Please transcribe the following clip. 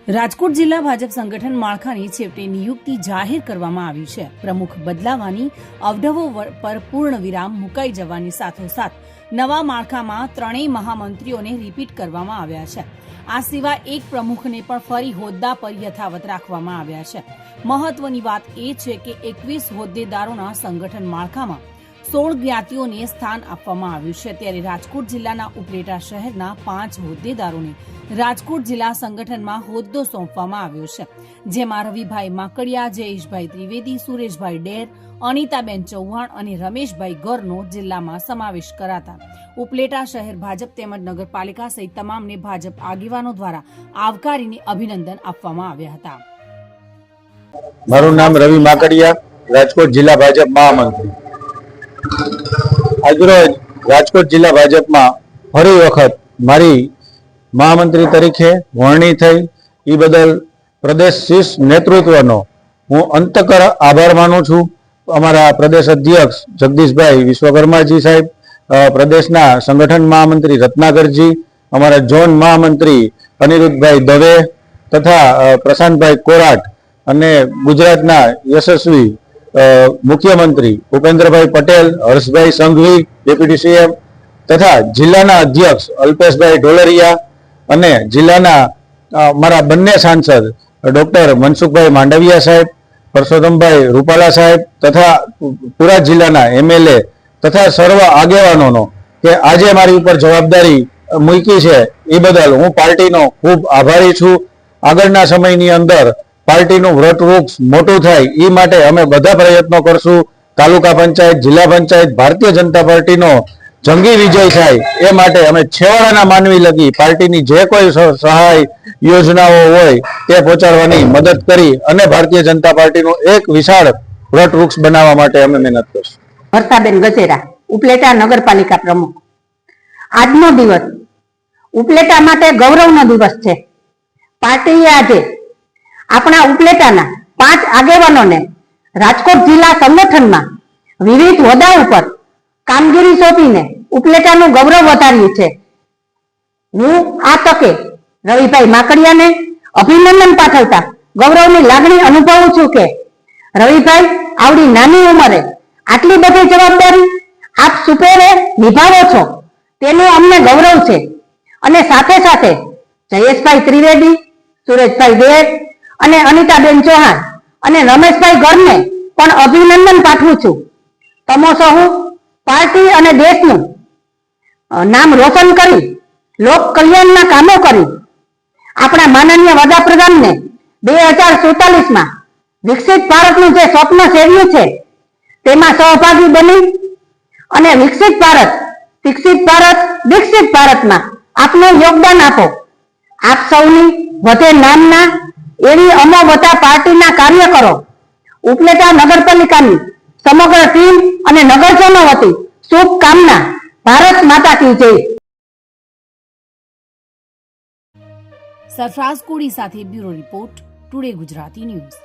રાજકોટ જિલ્લા ભાજપ સંગઠન માળખાની છેવટે નિયુક્તિ જાહેર કરવામાં આવી છે। પ્રમુખ બદલાવાની અવઢવો પર પૂર્ણ વિરામ મુકાઈ જવાની સાથોસાથ નવા માળખામાં ત્રણેય મહામંત્રીઓને રિપીટ કરવામાં આવ્યા છે। આ સિવાય એક પ્રમુખને પણ ફરી હોદ્દા પર યથાવત રાખવામાં આવ્યા છે। મહત્વની વાત એ છે કે 21 હોદ્દેદારોના સંગઠન માળખામાં 16 જ્ઞાતિઓને સ્થાન આપવામાં આવ્યું છે, ત્યારે રાજકોટ જિલ્લાના ઉપલેટા શહેરના 5 હોદ્દેદારોને રાજકોટ જિલ્લા સંગઠનમાં હોદ્દો સોંપવામાં આવ્યો છે, જેમાં રવિભાઈ માકડિયા, જયેશભાઈ ત્રિવેદી, સુરેશભાઈ ડેર, અનિતાબેન ચૌહાણ અને રમેશભાઈ ગરનો જિલ્લામાં સમાવેશ કરાતા ઉપલેટા શહેર ભાજપ તેમજ નગરપાલિકા સહિત તમામને ભાજપ આગેવાનો દ્વારા આવકારીને અભિનંદન આપવામાં આવ્યા હતા। મારું નામ રવિ માકડિયા, રાજકોટ જિલ્લા ભાજપ મહામંત્રી। આજરોજ રાજકોટ જિલ્લા ભાજપમાં ફરી વખત મારી મહામંત્રી તરીકે વરણી થઈ, એ બદલ પ્રદેશ શીર્ષ નેતૃત્વનો હું અંતકર આભાર માનું છું। અમારા પ્રદેશ અધ્યક્ષ જગદીશભાઈ વિશ્વકર્માજી સાહેબ, પ્રદેશના સંગઠન મહામંત્રી રત્નાકરજી, અમારા ઝોન મહામંત્રી અનિરુદ્ધભાઈ દવે તથા પ્રશાંતભાઈ કોરાટ અને ગુજરાતના યશસ્વી મુખ્યમંત્રી ભૂપેન્દ્રભાઈ પટેલ, હર્ષભાઈ સંઘવી ડેપ્યુટી સીએમ તથા જિલ્લાના અધ્યક્ષ અલ્પેશભાઈ ઢોલરિયા અને જિલ્લાના મારા બંને સાંસદ ડોક્ટર મનસુખભાઈ માંડવિયા સાહેબ, પરસોત્તમભાઈ રૂપાલા સાહેબ તથા પૂરા જિલ્લાના એમએલએ તથા સર્વ આગેવાનોનો કે આજે મારી ઉપર જવાબદારી મૂકી છે એ બદલ હું પાર્ટીનો ખૂબ આભારી છું। આગળના સમયની અંદર પાર્ટીનું વ્રતવૃક્ષ મોટું થાય એ માટે અમે બધા પ્રયત્નો કરશું। તાલુકા પંચાયત, જિલ્લા પંચાયત, ભારતીય જનતા પાર્ટીનો જંગી વિજય થાય એ માટે અમે છેવાડાના માનવી લગી પાર્ટીની જે કોઈ સહાય યોજનાઓ હોય તે પહોંચાડવાની મદદ કરી અને ભારતીય જનતા પાર્ટીનું એક વિશાળ વ્રતવૃક્ષ બનાવવા માટે અમે મહેનત કરશું। હર્ષાબેન ગજેરા, ઉપલેટા નગરપાલિકા પ્રમુખ। આજનો દિવસ ઉપલેટા માટે ગૌરવનો દિવસ છે। પાર્ટીએ આજે આપણા ઉપલેટાના 5 આગેવાનોને રાજકોટ જિલ્લા સંગઠનમાં વિવિધ હોદ્દા ઉપર કામગીરી સોંપીને ઉપલેટાનું ગૌરવ વધાર્યું છે। હું આ તકે રવિભાઈ માકડિયાને અભિનંદન પાઠવતા ગૌરવની લાગણી અનુભવું છું કે રવિભાઈ આવડી નાની ઉંમરે આટલી બધી જવાબદારી આપ સુપેરે નિભાવો છો તેનું અમને ગૌરવ છે। અને સાથે સાથે જયેશભાઈ ત્રિવેદી, સુરેશભાઈ ડેર અને અનિતાબેન ચૌહાણ અને રમેશભાઈ ગરને પણ અભિનંદન પાઠવું છું। તમો સહુ પાર્ટી અને દેશનું નામ રોશન કરી લોક કલ્યાણના કામો કરી આપણા માનનીય વડાપ્રધાનને 2047માં વિકસિત ભારતનું જે સ્વપ્ન સેવ્યું છે તેમાં સહભાગી બની અને વિકસિત ભારત, વિકસિત ભારત, વિકસિત ભારતમાં આપનું યોગદાન આપો। આપ સૌની વધે નામના એવી અમો બધા પાર્ટીના કાર્યકરો, ઉપલેટા નગરપાલિકાની સમગ્ર ટીમ અને નગરજનો વતી શુભકામના। ભારત માતા કી જય। સરફરાઝ કોડી સાથે bureau report, today Gujarati news.